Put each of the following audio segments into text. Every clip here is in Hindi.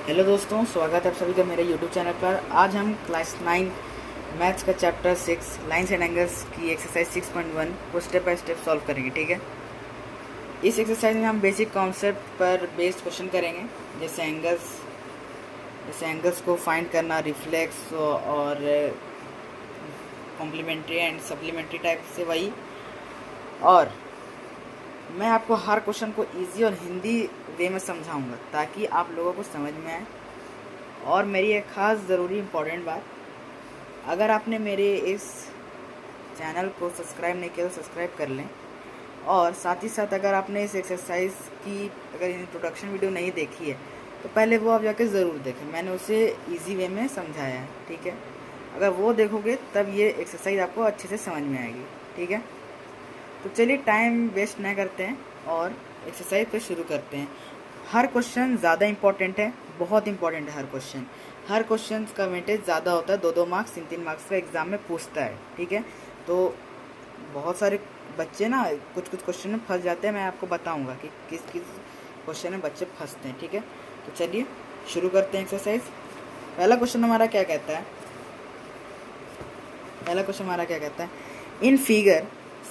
हेलो दोस्तों, स्वागत है आप सभी का मेरे यूट्यूब चैनल पर। आज हम क्लास 9 मैथ्स का चैप्टर 6 लाइन्स एंड एंगल्स की एक्सरसाइज 6.1 को स्टेप बाय स्टेप सॉल्व करेंगे। ठीक है, इस एक्सरसाइज में हम बेसिक कॉन्सेप्ट पर बेस्ड क्वेश्चन करेंगे, जैसे एंगल्स को फाइंड करना, रिफ्लेक्स और कॉम्प्लीमेंट्री एंड सप्लीमेंट्री टाइप से वही। और मैं आपको हर क्वेश्चन को इजी और हिंदी वे में समझाऊंगा ताकि आप लोगों को समझ में आए। और मेरी एक ख़ास ज़रूरी इम्पॉर्टेंट बात, अगर आपने मेरे इस चैनल को सब्सक्राइब नहीं किया तो सब्सक्राइब कर लें। और साथ ही साथ अगर आपने इस एक्सरसाइज की अगर इंट्रोडक्शन वीडियो नहीं देखी है तो पहले वो आप जाके ज़रूर देखें, मैंने उसे इजी वे में समझाया है। ठीक है, अगर वो देखोगे तब ये एक्सरसाइज आपको अच्छे से समझ में आएगी। ठीक है, तो चलिए टाइम वेस्ट नहीं करते हैं और एक्सरसाइज पे शुरू करते हैं। हर क्वेश्चन ज़्यादा इंपॉर्टेंट है, बहुत इंपॉर्टेंट है हर क्वेश्चन का वेटेज ज़्यादा होता है, 2-2 मार्क्स 3-3 मार्क्स का एग्ज़ाम में पूछता है। ठीक है, तो बहुत सारे बच्चे ना कुछ क्वेश्चन में फंस जाते हैं। मैं आपको बताऊंगा कि किस किस क्वेश्चन में बच्चे फंसते हैं। ठीक है, तो चलिए शुरू करते हैं एक्सरसाइज। पहला क्वेश्चन हमारा क्या कहता है, in figure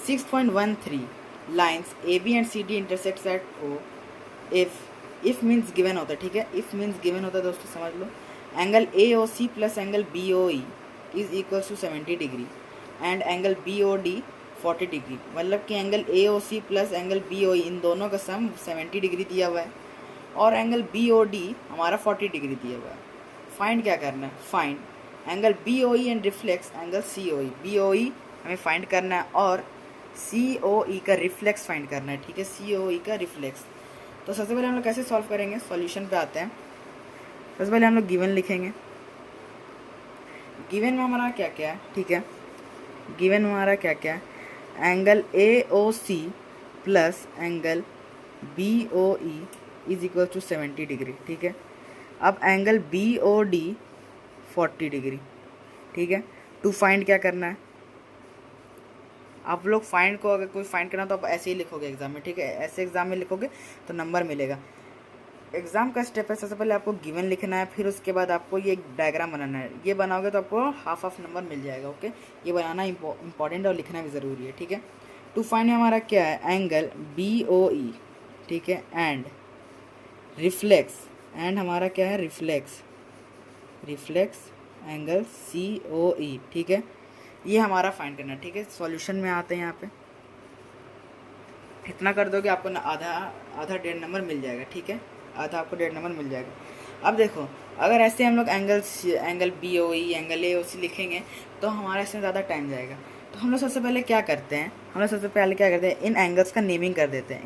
6.13 lines A B and C D intersects at O if means given होता है। ठीक है, इफ मीन्स गिवन होता है दोस्तों, समझ लो। Angle A O C plus angle B O E is equal to 70 degree and angle B O D 40 degree. मतलब कि angle A O C plus angle B O E इन दोनों का सम 70 डिग्री दिया हुआ है और एंगल बी ओ डी हमारा 40 डिग्री दिया हुआ है। फाइंड क्या करना है, find angle B O E and reflex angle C O E. B O E हमें फाइंड करना है और सी ओ ई का रिफ्लेक्स फाइंड करना है। ठीक है, सी ओ ई का रिफ्लेक्स। तो सबसे पहले हम लोग कैसे सॉल्व करेंगे, सॉल्यूशन पे आते हैं। सबसे पहले हम लोग गिवन लिखेंगे। गिवन में हमारा क्या क्या है, ठीक है, गिवन में हमारा क्या क्या है, angle A O C plus angle B O E is equal to 70 degree. ठीक है, अब angle B O D 40 degree. ठीक है, टू फाइंड क्या करना है, आप लोग फाइंड को अगर कोई फाइंड करना तो आप ऐसे ही लिखोगे एग्जाम में। ठीक है, ऐसे एग्जाम में लिखोगे तो नंबर मिलेगा। एग्जाम का स्टेप है, सबसे पहले आपको गिवन लिखना है, फिर उसके बाद आपको ये डायग्राम बनाना है। ये बनाओगे तो आपको हाफ नंबर मिल जाएगा। ओके, ये बनाना इंपॉर्टेंट और लिखना भी ज़रूरी है। ठीक है, टू फाइंड हमारा क्या है, एंगल बी ओ ई। ठीक है, एंड रिफ्लेक्स, एंड हमारा क्या है, रिफ्लेक्स एंगल सी ओ ई। ठीक है, ये हमारा फाइंड करना है। ठीक है, सॉल्यूशन में आते हैं। यहाँ पे इतना कर दोगे आपको आधा 1.5 नंबर मिल जाएगा। ठीक है, आधा आपको 1.5 नंबर मिल जाएगा। अब देखो, अगर ऐसे हम लोग angle B O E angle A O C लिखेंगे तो हमारा इसमें ज़्यादा टाइम जाएगा। तो हम लोग सबसे पहले क्या करते हैं, इन एंगल्स का नेमिंग कर देते हैं।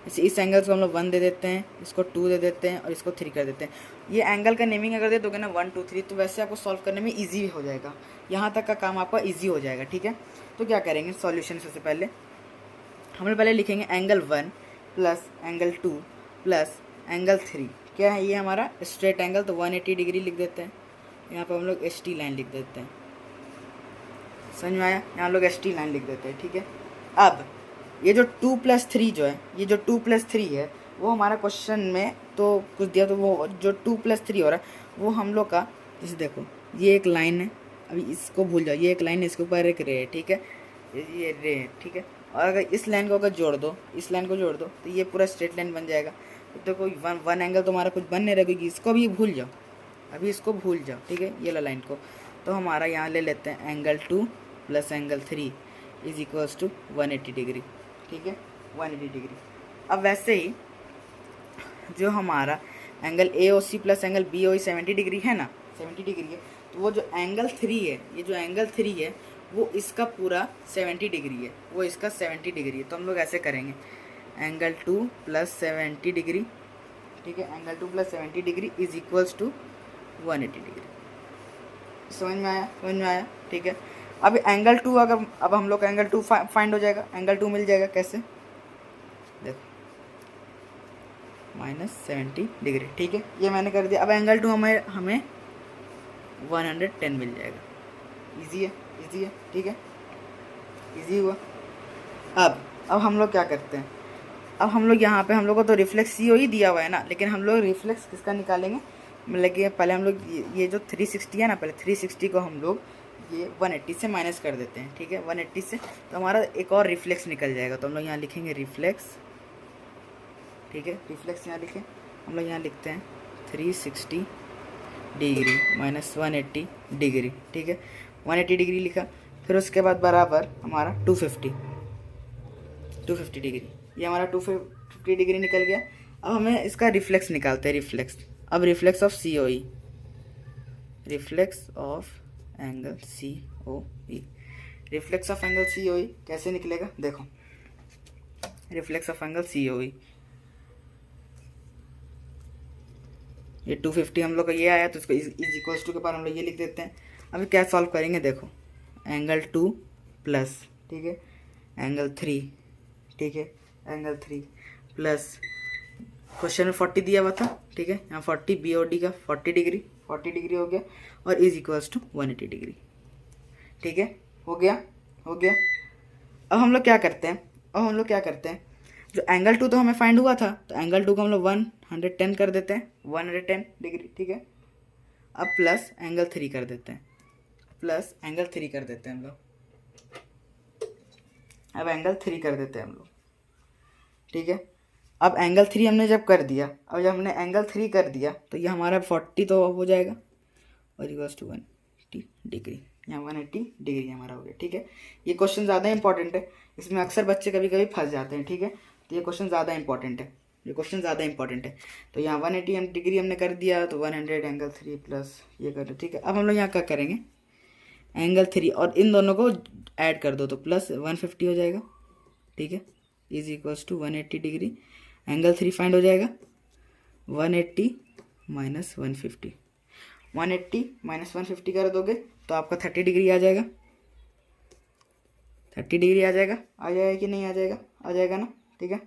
जैसे इस एंगल को हम लोग 1 दे देते हैं, इसको 2 दे देते हैं और इसको 3 कर देते हैं। ये एंगल का नेमिंग अगर दे दोगे ना 1 2 3, तो वैसे आपको सॉल्व करने में ईजी हो जाएगा। यहाँ तक का काम आपका ईजी हो जाएगा। ठीक है, तो क्या करेंगे, सॉल्यूशन सबसे पहले हम लोग पहले लिखेंगे angle 1 plus angle 2 plus angle 3। क्या है ये हमारा स्ट्रेट एंगल, तो 180 डिग्री लिख देते हैं। यहाँ पर हम लोग एस टी लाइन लिख देते हैं। समझ में आया, यहाँ लोग एस टी लाइन लिख देते हैं। ठीक है, अब ये जो 2+3 जो 2+3 है वो हमारा क्वेश्चन में तो कुछ दिया, तो वो जो 2+3 हो रहा है वो हम लोग का, जैसे देखो ये एक लाइन है, अभी इसको भूल जाओ, ये एक लाइन है, इसके ऊपर एक रे है। ठीक है, ये रे है। ठीक है, और अगर इस लाइन को अगर इस लाइन को जोड़ दो तो ये पूरा स्ट्रेट लाइन बन जाएगा। तो कोई वन एंगल तो हमारा कुछ बन नहीं रहेगी, इसको भी भूल जाओ, अभी इसको भूल जाओ। ठीक है, ये ला लाइन को, तो हमारा यहाँ ले लेते हैं angle 2 plus angle 3 is equals to 180 degree. ठीक है, 180 डिग्री। अब वैसे ही जो हमारा angle A O C plus angle B O E 70 degree है ना, 70 डिग्री है, तो वो जो एंगल 3 है, ये जो एंगल 3 है वो इसका पूरा 70 डिग्री है, वो इसका 70 डिग्री है। तो हम लोग ऐसे करेंगे, एंगल 2 प्लस 70 डिग्री। ठीक है, angle 2 plus 70 degree is equals to 180 degree. समझ में आया। ठीक है, अब एंगल 2 अगर अब हम लोग का एंगल 2 फाइंड हो जाएगा, एंगल 2 मिल जाएगा कैसे, देखो -70 डिग्री। ठीक है, ये मैंने कर दिया। अब एंगल 2 हमें 110 मिल जाएगा। इजी है। ठीक है, इजी हुआ। अब हम लोग क्या करते हैं, अब हम लोग यहाँ पे हम लोग को तो रिफ्लेक्स सी ही दिया हुआ है ना, लेकिन हम लोग रिफ्लेक्स किसका निकालेंगे, मतलब कि पहले हम लोग ये जो 360 है ना, पहले 360 को हम लोग ये 180 से माइनस कर देते हैं, ठीक है, 180 से, तो हमारा एक और रिफ्लेक्स निकल जाएगा। तो हम लोग यहाँ लिखेंगे रिफ्लेक्स, ठीक है, रिफ्लेक्स यहाँ लिखें, हम लोग यहाँ लिखते हैं 360 डिग्री माइनस 180 डिग्री, ठीक है, 180 डिग्री लिखा। फिर उसके बाद बराबर हमारा 250 डिग्री, ये हमारा 250 डिग्री निकल गया। अब हमें इसका रिफ्लेक्स निकालते हैं, रिफ्लेक्स। अब reflex of C O E, reflex of angle C O E, reflex of angle C O E कैसे निकलेगा, देखो, reflex of angle C O E, ये 250 हम लोग का ये आया, तो इसको इज इक्वल्स टू के बाद हम लोग ये लिख देते हैं। अभी क्या सॉल्व करेंगे, देखो, एंगल 2 प्लस, ठीक है, एंगल 3, ठीक है, एंगल 3 प्लस, क्वेश्चन में 40 दिया हुआ था, ठीक है, यहाँ 40 बी और डी का 40 डिग्री हो गया, और इज इक्वल्स टू 180 डिग्री, ठीक है, हो गया। अब हम लोग क्या करते हैं, जो एंगल 2 तो हमें फाइंड हुआ था, तो एंगल 2 को हम लोग 110 कर देते हैं, 110 डिग्री, ठीक है। अब प्लस एंगल 3 कर देते हैं, हम लोग, अब एंगल 3 कर देते हैं हम लोग, ठीक है। अब एंगल 3 हमने जब कर दिया, तो ये हमारा 40 तो हो जाएगा, और इक्वल्स टू 180 डिग्री, यहाँ 180 डिग्री हमारा हो गया, ठीक है। ये क्वेश्चन ज़्यादा इंपॉर्टेंट है, इसमें अक्सर बच्चे कभी कभी फंस जाते हैं, ठीक है, तो ये क्वेश्चन ज़्यादा इंपॉर्टेंट है, तो यहाँ 180 डिग्री हमने कर दिया, तो 100 एंगल 3 प्लस ये कर दो, ठीक है। अब हम लोग यहाँ क्या करेंगे, एंगल 3 और इन दोनों को ऐड कर दो, तो प्लस 150 हो जाएगा, ठीक है, is equals to 180 degree, angle 3 find हो जाएगा, 180 माइनस 150, 180 माइनस 150 कर दोगे तो आपका 30 डिग्री आ जाएगा, 30 डिग्री आ जाएगा कि नहीं आ जाएगा ना, ठीक है।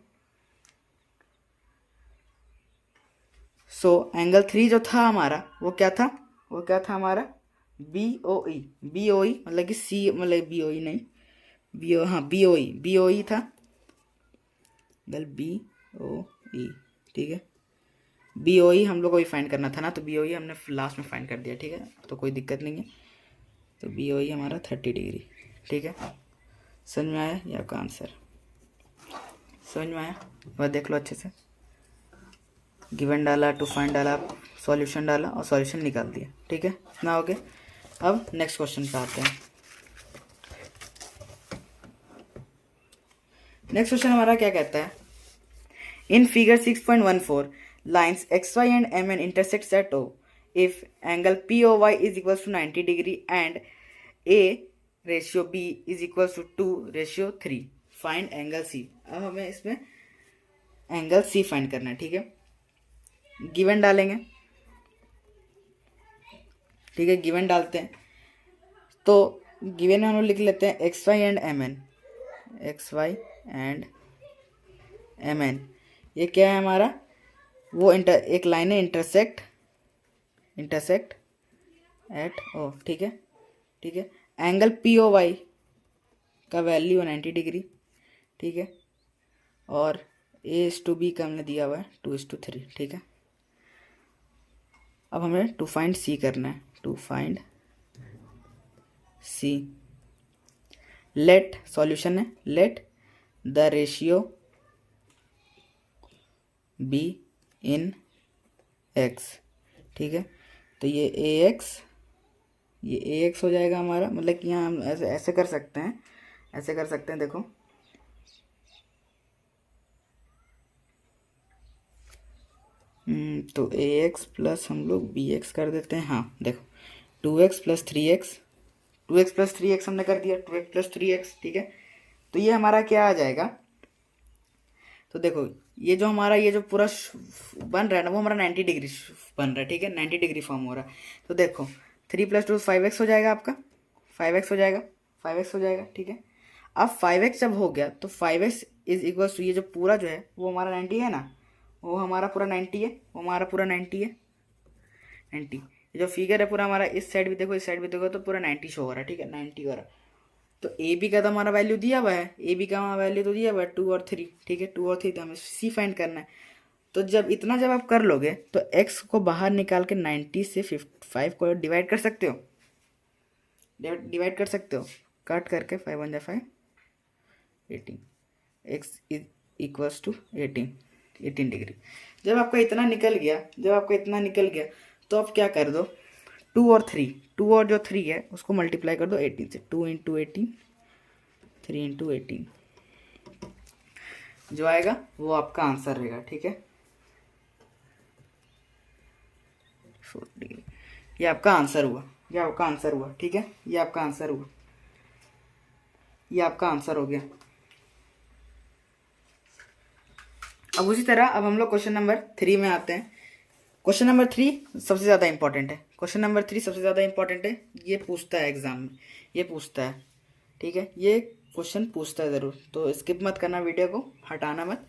सो एंगल 3 जो था हमारा, वो क्या था हमारा, बी ओ ई, मतलब कि सी, मतलब बी ओ ई नहीं, बी ओ ई था, बी ओ ई, ठीक है, बी ओ ई हम लोग को भी फाइंड करना था ना, तो बी ओ ई हमने लास्ट में फाइंड कर दिया, ठीक है, तो कोई दिक्कत नहीं है। तो बी ओ ई हमारा 30 डिग्री, ठीक है। समझ में आया ये आपका आंसर, समझ में आया, वह देख लो अच्छे से, गिवन डाला, टू फाइंड डाला, सॉल्यूशन डाला और सॉल्यूशन निकाल दिया, ठीक है, इतना हो गया। अब नेक्स्ट क्वेश्चन पे आते हैं। नेक्स्ट क्वेश्चन हमारा क्या कहता है, in figure 6.14 lines xy and mn intersects at O if angle POY is equals to 90 degree and A ratio B is equals to 2 ratio 3, find angle C। अब हमें इसमें एंगल C फाइंड करना है, ठीक है, गिवन डालेंगे, ठीक है, गिवन डालते हैं, तो गिवन में हम लोग लिख लेते हैं XY एंड MN, ये क्या है हमारा, वो एक लाइन है इंटरसेक्ट एट O, ठीक है, एंगल POY का वैल्यू 90 डिग्री, ठीक है, और A/B का हमने दिया हुआ है 2:3, ठीक है। अब हमें टू फाइंड C करना है, to find C, let, solution है, let the ratio be in x, ठीक है, तो ये ax हो जाएगा हमारा, मतलब कि यहाँ हम ऐसे कर सकते हैं, देखो, तो ax प्लस हम लोग bx कर देते हैं, हाँ देखो, 2x प्लस 3x हमने कर दिया, 2x प्लस 3x, ठीक है। तो ये हमारा क्या आ जाएगा, तो देखो ये जो हमारा ये जो पूरा बन रहा है ना, वो हमारा 90 डिग्री बन रहा है, ठीक है, 90 डिग्री फॉर्म हो रहा है। तो देखो 3 + 2 5x हो जाएगा आपका, 5x हो जाएगा, ठीक है। अब 5x जब हो गया तो 5x इज इक्वल टू ये जो पूरा जो है वो हमारा 90 है ना, वो हमारा पूरा 90 है, 90। जो फिगर है पूरा हमारा, इस साइड भी देखो, तो पूरा 90 शो हो रहा है, ठीक है, 90 हो रहा है। तो ए बी का तो हमारा वैल्यू दिया हुआ है, ए बी का हमारा वैल्यू तो दिया हुआ है 2 और 3, ठीक है 2 और 3, तो हमें सी फाइंड करना है। तो जब आप कर लोगे तो x को बाहर निकाल के 90 से 55 को डिवाइड कर सकते हो, डिवाइड कर सकते हो, कट करके 5 1 जा 5 18, x is equals to 18 degree. जब आपका इतना निकल गया तो आप क्या कर दो, 2 और 3, 2 और जो 3 है उसको मल्टीप्लाई कर दो 18 से, 2 इंटू 18, 3 इंटू 18, जो आएगा वो आपका आंसर रहेगा, ठीक है 4 डिग्री। ये आपका आंसर हुआ, ठीक है, ये आपका आंसर हुआ, ये आपका आंसर हो गया। अब उसी तरह अब हम लोग क्वेश्चन नंबर 3 में आते हैं। क्वेश्चन नंबर 3 सबसे ज़्यादा इंपॉर्टेंट है, ये पूछता है एग्जाम में, ये पूछता है, ठीक है, ये क्वेश्चन पूछता है ज़रूर, तो स्किप मत करना, वीडियो को हटाना मत,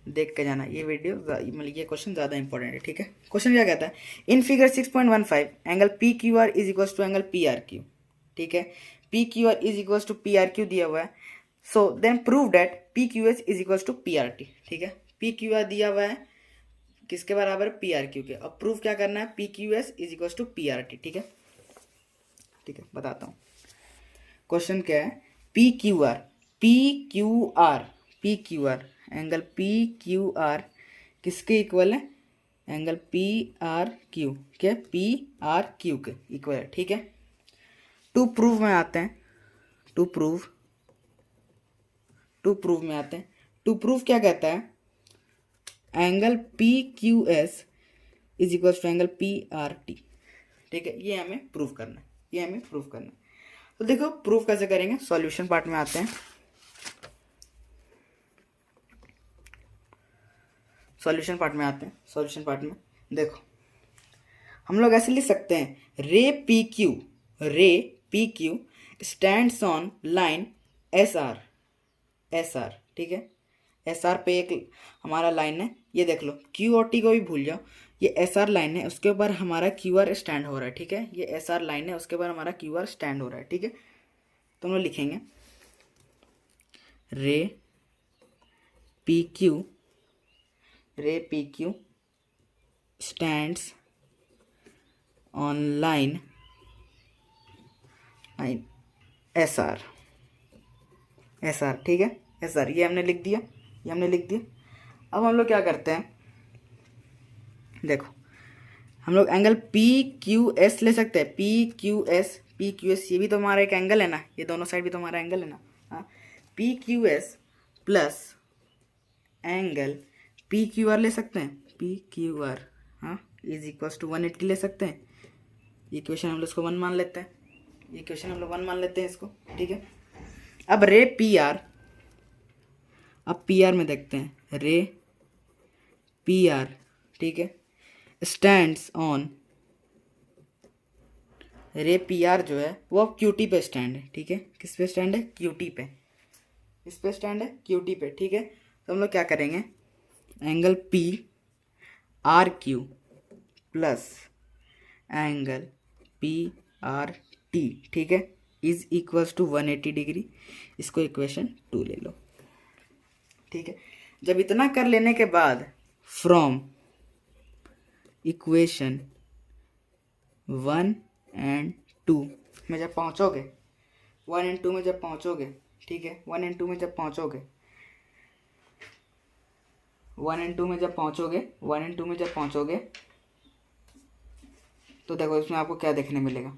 देख के जाना, ये वीडियो मतलब ये क्वेश्चन ज़्यादा इंपॉर्टेंट है, ठीक है। क्वेश्चन क्या कहता है, in figure 6.15 angle P Q R is equals to angle P R Q, ठीक है, P Q R is equals to P R Q दिया हुआ है, so then prove that P Q S is equals to P R T, ठीक है, पी क्यू आर दिया हुआ है किसके बराबर है, पी आर क्यू के। अब प्रूफ क्या करना है, P Q S is equals to P R T, ठीक है, बताता हूँ। क्वेश्चन क्या है, P Q R angle P Q R किसके इक्वल है, एंगल पी आर क्यू के, पी आर क्यू के इक्वल है, ठीक है। टू प्रूव में आते हैं, टू प्रूव क्या कहता है, angle P Q S is equal to angle P R T, ठीक है, ये हमें प्रूव करना है, तो देखो प्रूफ कैसे करेंगे, सॉल्यूशन पार्ट में आते हैं। सॉल्यूशन पार्ट में देखो हम लोग ऐसे लिख सकते हैं, रे P Q stands on line S R, ठीक है, एस आर पे एक हमारा लाइन है, ये देख लो, क्यू और टी को भी भूल जाओ, ये एस आर लाइन है, उसके ऊपर हमारा क्यू आर स्टैंड हो रहा है, ठीक है, ये एस आर लाइन है, उसके ऊपर हमारा क्यू आर स्टैंड हो रहा है, ठीक है। तो हम लोग लिखेंगे रे P Q stands on line S R, ठीक है, एस आर, ये हमने लिख दिया। अब हम लोग क्या करते हैं, देखो हम लोग एंगल पी क्यू एस ले सकते हैं, पी क्यू एस, ये भी तो हमारा एक एंगल है ना, ये दोनों साइड भी तो हमारा एंगल है ना, हाँ, P Q S plus angle P Q are ले सकते हैं, पी क्यू आर, हाँ, इज इक्वल्स टू 180 ले सकते हैं। ये क्वेश्चन हम लोग इसको 1 मान लेते हैं, इसको, ठीक है। अब रे पी आर, अब पी आर में देखते हैं, रे पी आर, ठीक है, स्टैंड्स ऑन, रे पी आर जो है वो अब क्यूटी पे स्टैंड है, ठीक है, किस पे स्टैंड है, क्यूटी पे, इस पे स्टैंड है क्यूटी पे, ठीक है। तो हम लोग क्या करेंगे, angle P R Q plus angle P R T, ठीक है, इज इक्वल्स टू 180 डिग्री, इसको इक्वेशन 2 ले लो, ठीक है। जब इतना कर लेने के बाद फ्रॉम इक्वेशन 1 एंड 2 में जब पहुंचोगे, 1 एंड 2 में जब पहुंचोगे, ठीक है, 1 एंड 2 में जब पहुंचोगे, तो देखो इसमें आपको क्या देखने मिलेगा,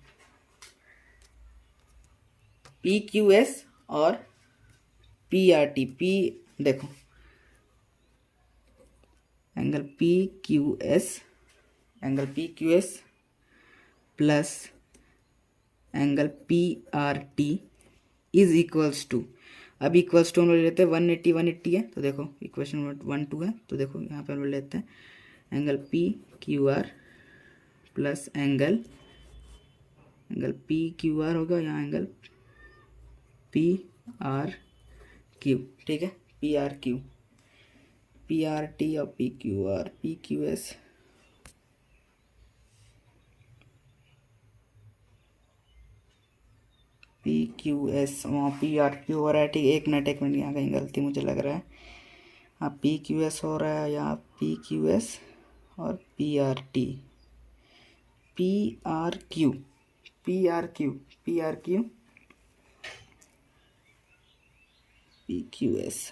पी क्यू एस और पी आर टी, पी देखो angle P Q S plus angle P R T is equals to, अब इक्वल्स टू हम लोग लेते हैं 180 है, तो देखो इक्वेशन 1 2 है, तो देखो यहाँ पे हम लोग लेते हैं angle P Q R plus angle P Q R होगा, यहाँ एंगल पी आर क्यू, ठीक है, P R Q, P R T और P Q R, P Q S, P Q S, वहाँ पी आर क्यू हो रहा है, ठीक है। एक मिनट यहाँ कहीं गलती मुझे लग रहा है। हाँ पी क्यू एस हो रहा है यहाँ, पी क्यू एस और P R T, P R Q, P R Q, P R Q, P Q S.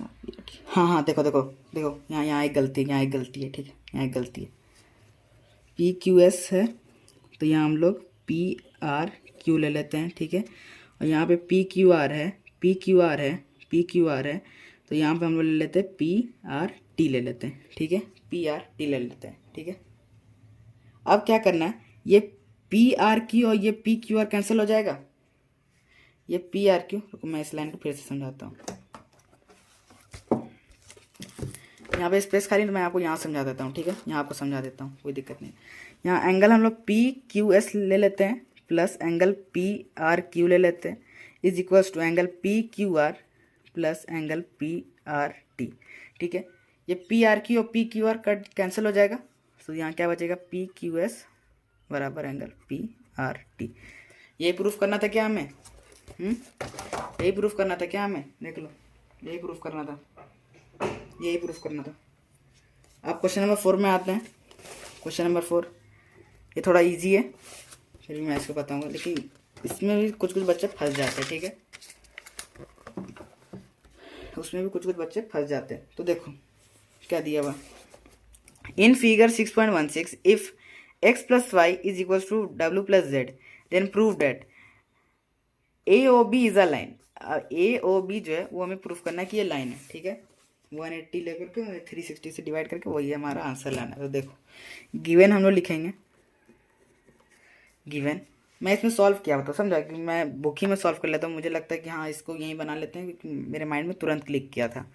हाँ हाँ देखो देखो देखो, यहाँ एक गलती, यहाँ एक गलती है, ठीक है, यहाँ एक गलती है। पी क्यू एस है तो यहाँ हम लोग पी आर क्यू ले लेते हैं, ठीक है। और यहाँ पे पी क्यू आर है, पी क्यू आर है, पी क्यू आर है, तो यहाँ पे हम लोग ले लेते हैं पी आर टी ले लेते हैं, ठीक है, पी आर टी ले लेते हैं, ठीक है। अब क्या करना है, ये पी आर क्यू और ये पी क्यू आर कैंसिल हो जाएगा, ये पी आर क्यू। रुको मैं इस लाइन को फिर से समझाता हूँ। यहाँ पे स्पेस खाली, तो मैं आपको यहाँ समझा देता हूँ, ठीक है, यहाँ आपको समझा देता हूँ, कोई दिक्कत नहीं। यहाँ एंगल हम लोग पी क्यू एस ले लेते हैं plus angle P R Q ले लेते हैं, is equals to angle P Q R plus angle P R T, ठीक है। ये पी आर क्यू और P Q R cut cancel हो जाएगा, तो यहाँ क्या बचेगा, पी क्यू एस बराबर एंगल पी आर टी। यही प्रूफ करना था क्या हमें, यही प्रूफ करना था क्या हमें, देख लो, यही प्रूफ करना था, यही प्रूफ करना था। अब क्वेश्चन नंबर 4 में आते हैं। क्वेश्चन नंबर 4 ये थोड़ा इजी है, फिर भी मैं इसको बताऊंगा, लेकिन इसमें भी कुछ कुछ बच्चे फंस जाते हैं, ठीक है, उसमें भी कुछ कुछ बच्चे फंस जाते हैं। तो देखो क्या दिया हुआ, in figure 6.16 if x plus Y is equal to w plus Z then prove that A O B is a line. A O B जो है वो हमें प्रूफ करना है कि ये लाइन है, ठीक है। 180 लेकर के 360 से डिवाइड करके वही हमारा आंसर लाना है। तो देखो गिवन हम लोग लिखेंगे, गिवन मैं इसमें सॉल्व किया होता, समझा कि मैं बुक ही में सॉल्व कर लेता हूँ, मुझे लगता है कि हाँ इसको यहीं बना लेते हैं, क्योंकि मेरे माइंड में तुरंत क्लिक किया था,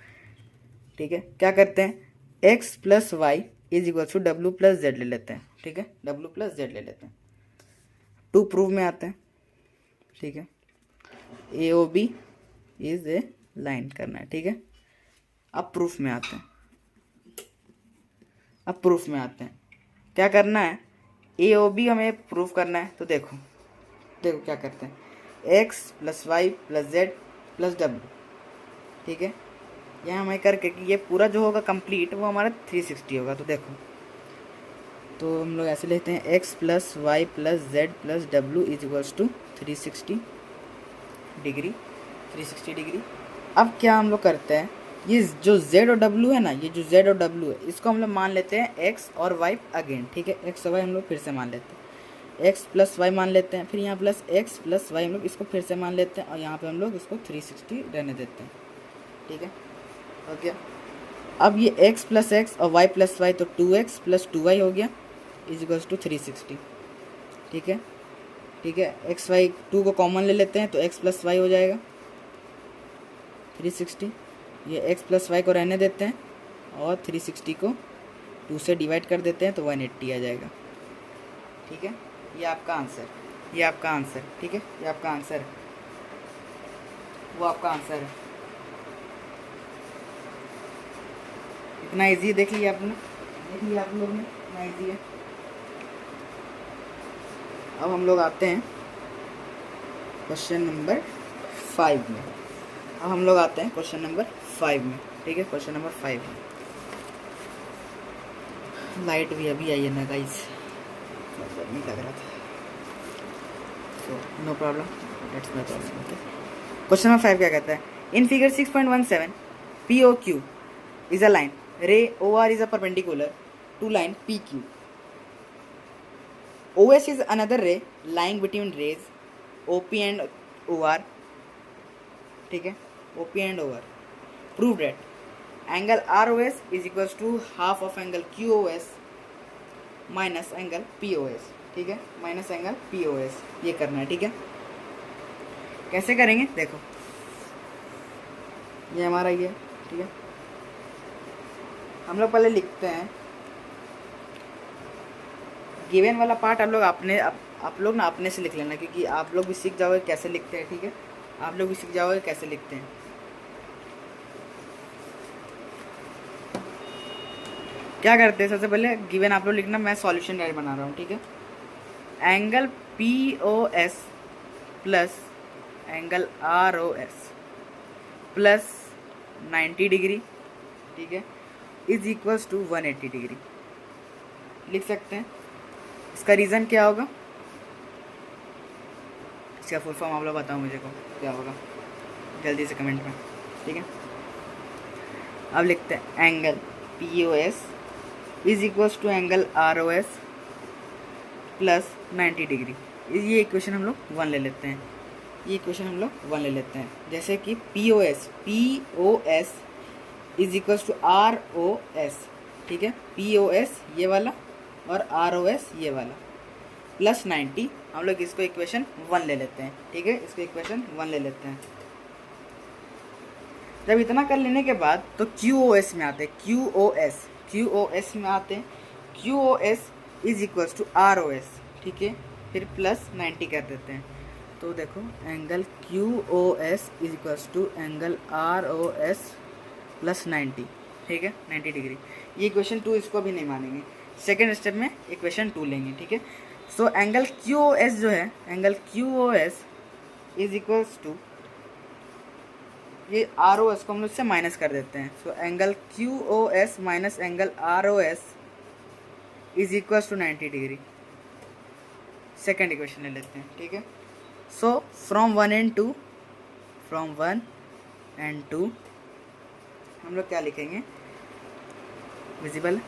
ठीक है। क्या करते हैं, x plus Y is equal to W plus Z ले लेते हैं, ठीक है, डब्ल्यू प्लस जेड ले लेते हैं। टू प्रूव में आते हैं, ठीक है, A O B is a line करना है, ठीक है। अब प्रूफ में आते हैं, अब प्रूफ में आते हैं, क्या करना है, ए ओ बी हमें प्रूफ करना है। तो देखो देखो क्या करते हैं, x plus Y plus Z plus W, ठीक है। यहाँ हमें करके कि ये पूरा जो होगा कंप्लीट वो हमारा 360 होगा। तो देखो, तो हम लोग ऐसे लेते हैं x plus Y plus Z plus W is equals to 360 degree, 360 degree. अब क्या हम लोग करते हैं, ये जो z और w है ना, ये जो z और w है इसको हम लोग मान लेते हैं x और y अगेन, ठीक है, x और y हम लोग फिर से मान लेते हैं, x प्लस वाई मान लेते हैं, फिर यहाँ प्लस x प्लस वाई हम लोग इसको फिर से मान लेते हैं, और यहाँ पे हम लोग इसको 360 रहने देते हैं, ठीक है। ओके, अब ये x प्लस एक्स और y प्लस वाई, तो 2x प्लस 2y हो गया इज इक्वल्स टू 360, ठीक है, ठीक है। एक्स वाई 2 को कॉमन ले लेते हैं तो x प्लस वाई हो जाएगा 360, ये x प्लस वाई को रहने देते हैं और 360 को 2 से डिवाइड कर देते हैं तो 180 आ जाएगा, ठीक है। ये आपका आंसर, ये आपका आंसर, ठीक है, ये आपका आंसर है, वो आपका आंसर है। इतना इजी देख लिया आपने, देख लिया आप लोग ने, इतना इजी है। अब हम लोग आते हैं क्वेश्चन नंबर 5 में, अब हम लोग आते हैं क्वेश्चन नंबर 5 में, ठीक है, क्वेश्चन नंबर 5 में। लाइट भी अभी आई है ना गाइस, गर्मी लग रहा था, so no problem, let's no problem. Okay, question number 5 क्या कहता है, in figure 6.17 P O Q is a line, ray OR is a perpendicular to line PQ. OS is another ray lying between rays OP and OR, ठीक है, OP and OR. Prove that angle ROS is equals to half of angle QOS minus angle POS, ठीक है, माइनस एंगल POS, ये करना है, ठीक है। कैसे करेंगे देखो, ये हमारा ये, ठीक है, हम लोग पहले लिखते हैं गिवन वाला पार्ट, आप लोग ना अपने से लिख लेना, क्योंकि आप लोग भी सीख जाओगे कैसे लिखते हैं, ठीक है, आप लोग भी सीख जाओगे कैसे लिखते हैं। क्या करते हैं, सबसे पहले गिवन आप लोग लिखना, मैं सॉल्यूशन डायरेक्ट बना रहा हूँ, ठीक है। Angle POS plus angle R O S plus 90 degree, ठीक है, इज इक्वल्स टू 180 डिग्री लिख सकते हैं। इसका रीज़न क्या होगा, इसका फुल फॉर्म आप लोग बताओ मुझे को क्या होगा जल्दी से कमेंट में, ठीक है। अब लिखते हैं angle P O S is equals to angle R O S plus 90 degree. ये इक्वेशन हम लोग 1 ले लेते हैं, ये इक्वेशन हम लोग 1 ले लेते हैं। जैसे कि P O S is equals to R O S, ठीक है, पी ओ एस ये वाला और आर ओ एस ये वाला प्लस 90, हम लोग इसको इक्वेशन 1 ले लेते हैं, ठीक है, इसको इक्वेशन 1 ले लेते हैं। जब इतना कर लेने के बाद तो क्यू ओ एस में आते हैं, क्यू ओ एस में आते हैं, Q O S is equals to R O S, ठीक है, फिर प्लस 90 कर देते हैं। तो देखो angle Q O S is equals to angle R O S plus 90, ठीक है, 90 डिग्री। ये इक्वेशन 2 इसको भी नहीं मानेंगे, सेकेंड स्टेप में इक्वेशन 2 लेंगे, ठीक है। So angle Q O S जो है, angle Q O S is equals to ये आर ओ एस को हम लोग इससे माइनस कर देते हैं। So angle Q O S minus angle R O S is equals to 90 degree. Second equation ले लेते हैं, ठीक है। सो फ्रॉम 1 and 2 हम लोग क्या लिखेंगे, visible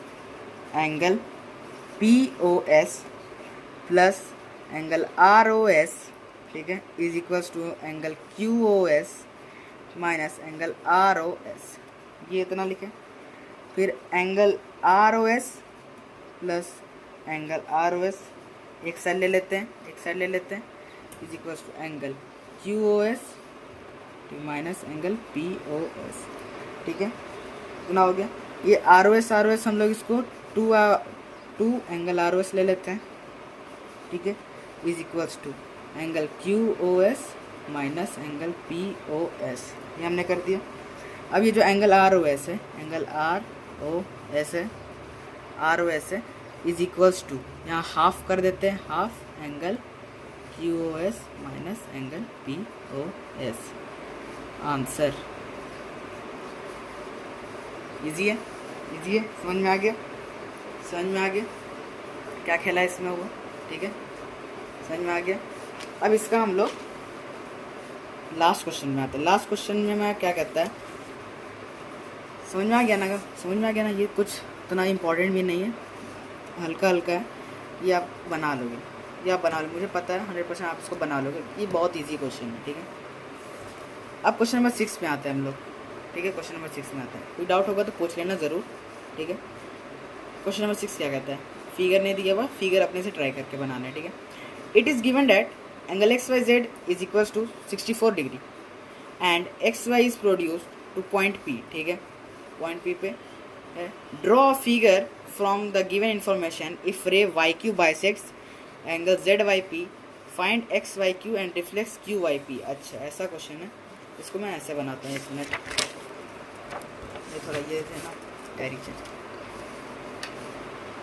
angle P O S plus angle R O S, ठीक है, is equals to angle Q O S minus angle R O S, ये इतना लिखें। फिर angle R O S plus angle R O S एक साइड ले लेते हैं, is equals to angle Q O S minus angle P O S, ठीक है, इतना हो गया। ये आर ओ एस हम लोग इसको 2 एंगल आर ओ एस ले लेते हैं, ठीक है, is equals to angle Q O S minus angle P O S, ये हमने कर दिया। अब ये जो एंगल आर ओ एस है, एंगल आर ओ एस है इज इक्वल्स टू, यहाँ हाफ कर देते हैं, half angle Q O S minus angle P O S. Answer easy है, समझ में आ गया क्या खेला इसमें हुआ, ठीक है, समझ में आ गया। अब इसका हम लोग लास्ट क्वेश्चन में आते हैं। लास्ट क्वेश्चन में मैं क्या कहता है, समझ में आ गया ना, ये कुछ इतना इम्पोर्टेंट भी नहीं है, हल्का है, ये आप बना लोगे, मुझे पता है 100% आप इसको बना लोगे, ये बहुत ईजी क्वेश्चन है, ठीक है। अब क्वेश्चन नंबर 6 में आते हैं हम लोग, ठीक है, क्वेश्चन नंबर 6 में आता है, कोई डाउट होगा तो पूछ लेना ज़रूर, ठीक है। क्वेश्चन नंबर 6 क्या कहता है, फिगर नहीं दिया हुआ, फिगर अपने से ट्राई करके बनाना है, ठीक है। It is given that angle X Y Z is equals to 64 degree and X Y is produce to point P, ठीक है, पॉइंट पी पे है। Draw a figure from the given information if ray Y Q bisects angle Z Y P, find X Y Q and reflex Q Y P. अच्छा, ऐसा क्वेश्चन है, इसको मैं ऐसे बनाता हूँ, 1 मिनट, ये थोड़ा ये है ना डायरेक्शन।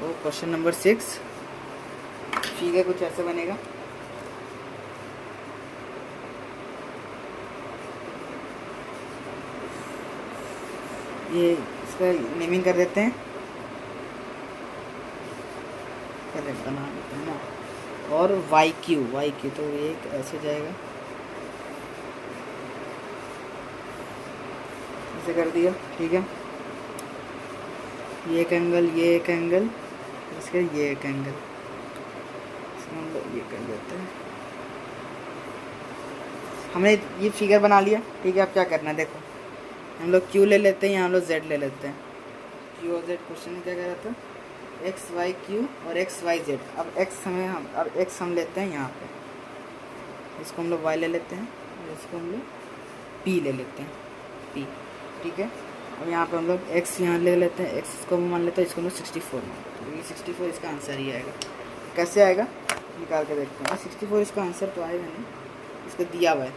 वो क्वेश्चन नंबर 6 फिगर कुछ ऐसे बनेगा, ये इसका नेमिंग कर देते हैं, बना देते हैं ना, और वाई क्यू तो ये ऐसे जाएगा, ऐसे कर दिया, ठीक है। ये एक एंगल, इसका ये एक एंगल, इसमें हम लोग ये कर देते हैं। हमने ये फिगर बना लिया, ठीक है। अब क्या करना है, देखो हम लोग क्यू ले लेते हैं, यहाँ हम लोग जेड ले लेते हैं, क्यू और जेड। क्वेश्चन में क्या कह रहा था, एक्स वाई क्यू और एक्स वाई जेड। अब एक्स हम लेते हैं यहाँ पे, इसको हम लोग वाई ले लेते हैं और इसको हम लोग पी ले लेते हैं, पी, ठीक है। अब यहाँ पे हम लोग एक्स यहाँ ले लेते हैं, एक्स इसको मान लेते हैं, इसको हम लोग 64 मान, तो ये 64 इसका आंसर ही आएगा। कैसे आएगा निकाल के देखते हैं। 64 इसका आंसर तो आएगा नहीं, इसको दिया हुआ है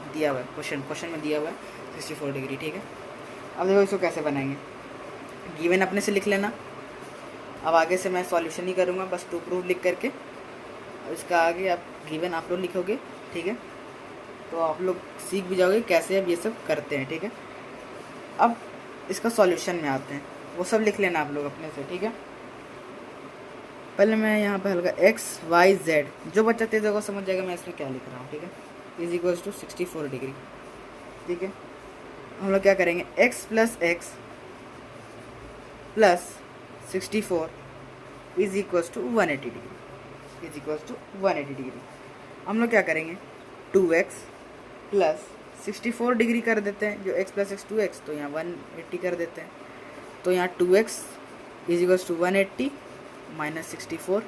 क्वेश्चन में दिया हुआ है 64 डिग्री, ठीक है। अब देखो इसको कैसे बनाएंगे, गिवन अपने से लिख लेना। अब आगे से मैं सॉल्यूशन ही करूँगा, बस टू प्रूफ लिख करके, और इसका आगे आप गिवन आप लोग लिखोगे, ठीक है। तो आप लोग सीख भी जाओगे कैसे अब ये सब करते हैं, ठीक है। अब इसका सॉल्यूशन में आते हैं, वो सब लिख लेना आप लोग अपने से, ठीक है। पहले मैं यहाँ पे हल्का XYZ, जो बच्चा तेज होगा समझ जाएगा मैं इसमें क्या लिख रहा हूँ, ठीक है। इज इक्वल्स टू 64 डिग्री, ठीक है। हम लोग क्या करेंगे, x plus x plus 64 is equals to 180 degree, is equals to 180 degree. हम लोग क्या करेंगे, 2x प्लस 64 डिग्री कर देते हैं, जो x प्लस एक्स 2x, तो यहाँ 180 कर देते हैं। तो यहाँ 2x is equals to 180 minus 64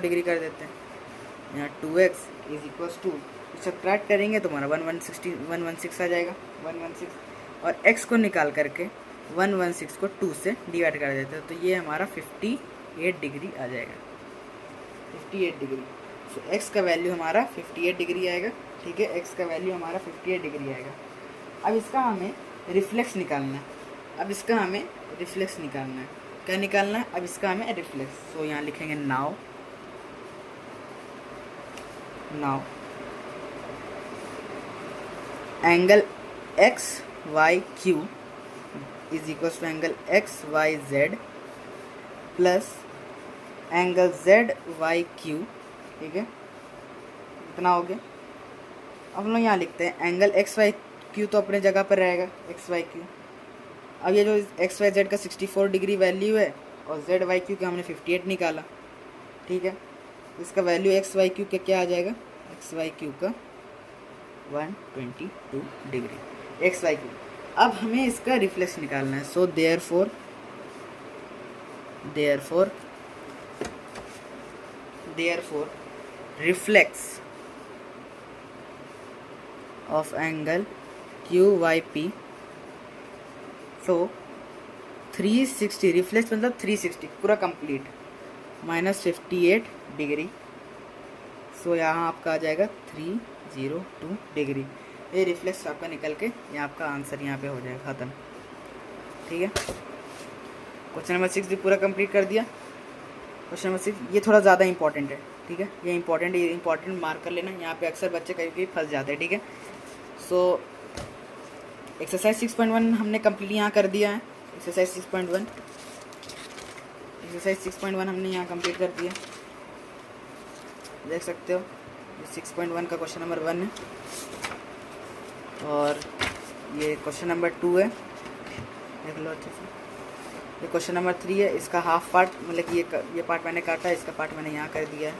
degree कर देते हैं। यहाँ 2x is equals to, subtract करेंगे तो हमारा 116 आ जाएगा, 116, और x को निकाल करके 116 को 2 से डिवाइड कर देते हैं, तो ये हमारा 58 डिग्री आ जाएगा, 58 डिग्री। सो x का वैल्यू हमारा 58 डिग्री आएगा, ठीक है। x का वैल्यू हमारा 58 डिग्री आएगा। अब इसका हमें रिफ्लेक्स निकालना है, अब इसका हमें रिफ्लेक्स निकालना है। क्या निकालना है, अब इसका हमें रिफ्लेक्स। तो यहाँ लिखेंगे now angle XYQ is equal to angle XYZ plus angle ZYQ, ठीक है। इतना हो गया। अब हम लोग यहाँ लिखते हैं एंगल XYQ तो अपने जगह पर रहेगा, XYQ। अब ये जो XYZ का 64 डिग्री वैल्यू है और ZYQ का हमने 58 निकाला, ठीक है। इसका वैल्यू XYQ का क्या आ जाएगा, XYQ का 122 डिग्री XYQ। अब हमें इसका रिफ्लेक्स निकालना है। So therefore reflex of angle QYP, so 360, reflex मतलब 360 पूरा कंप्लीट, माइनस 58 डिग्री। सो यहाँ आपका आ जाएगा 302 डिग्री। ये रिफ्लेक्स आपका निकल के ये आपका आंसर यहाँ पे हो जाएगा, ख़त्म, ठीक है। क्वेश्चन नंबर 6 भी पूरा कंप्लीट कर दिया। क्वेश्चन नंबर 6 ये थोड़ा ज़्यादा इंपॉर्टेंट है, ठीक है। ये इंपॉर्टेंट मार्क कर लेना, यहाँ पे अक्सर बच्चे कहीं कहीं फंस जाते हैं, ठीक है। सो एक्सरसाइज 6.1 हमने कंप्लीट यहाँ कर दिया है। एक्सरसाइज 6.1 हमने यहाँ कंप्लीट कर दिया, देख सकते हो। 6.1 का क्वेश्चन नंबर 1 है और ये क्वेश्चन नंबर 2 है, देख लो अच्छे से। ये क्वेश्चन नंबर 3 है, इसका हाफ पार्ट मतलब कि ये पार्ट मैंने काटा है, इसका पार्ट मैंने यहाँ कर दिया है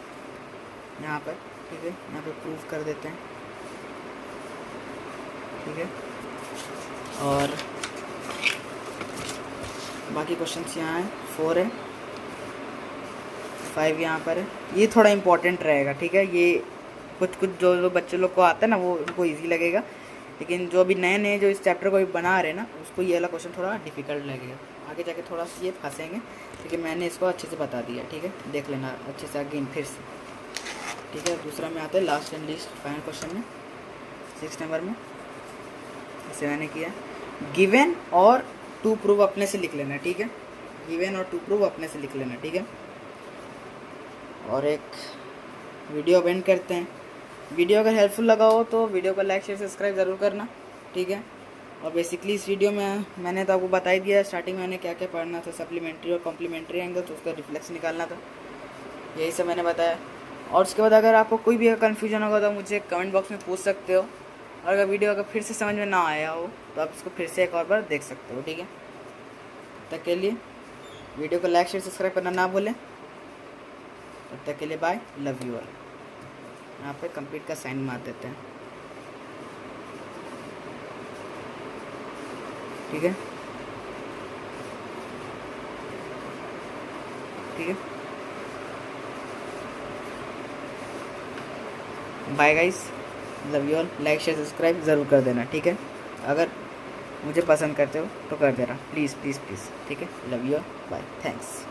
यहाँ पर, ठीक है। यहाँ पे प्रूफ कर देते हैं, ठीक है। और बाकी क्वेश्चंस यहाँ हैं, 4 है, 5 यहाँ पर है। ये थोड़ा इम्पोर्टेंट रहेगा, ठीक है। ये कुछ जो बच्चे लोग को आता है ना वो उनको इजी लगेगा, लेकिन जो अभी नए जो इस चैप्टर को बना रहे हैं ना उसको ये वाला क्वेश्चन थोड़ा डिफिकल्ट लगेगा, आगे जाके थोड़ा सा ये फंसेंगे, लेकिन मैंने इसको अच्छे से बता दिया, ठीक है। देख लेना अच्छे से अगेन फिर से, ठीक है। दूसरा में आता है last and list final question में 6 नंबर में, इसे मैंने किया गिवन और टू प्रूव अपने से लिख लेना, ठीक है। गिवन और टू प्रूव अपने से लिख लेना, ठीक है। और एक वीडियो अब एंड करते हैं। वीडियो अगर हेल्पफुल लगा हो तो वीडियो को लाइक शेयर सब्सक्राइब ज़रूर करना, ठीक है। और बेसिकली इस वीडियो में मैंने तो आपको बता ही दिया स्टार्टिंग में मैंने क्या क्या पढ़ना था, सप्लीमेंट्री और कॉम्प्लीमेंट्री एंगल, तो उसका रिफ्लेक्स निकालना था, यही सब मैंने बताया। और उसके बाद अगर आपको कोई भी कन्फ्यूजन होगा तो मुझे कमेंट बॉक्स में पूछ सकते हो, और अगर वीडियो अगर फिर से समझ में ना आया हो तो आप इसको फिर से एक और बार देख सकते हो, ठीक है। तब तक के लिए वीडियो को लाइक शेयर सब्सक्राइब करना ना भूलें। तब तक के लिए बाय, लव यू ऑल। यहाँ पे कंप्लीट का साइन मार देते हैं, ठीक है, ठीक है। Bye guys, love you all. Like share subscribe ज़रूर कर देना, ठीक है। अगर मुझे पसंद करते हो तो कर देना, प्लीज़ प्लीज़ प्लीज़, ठीक है। Love you all, bye, thanks.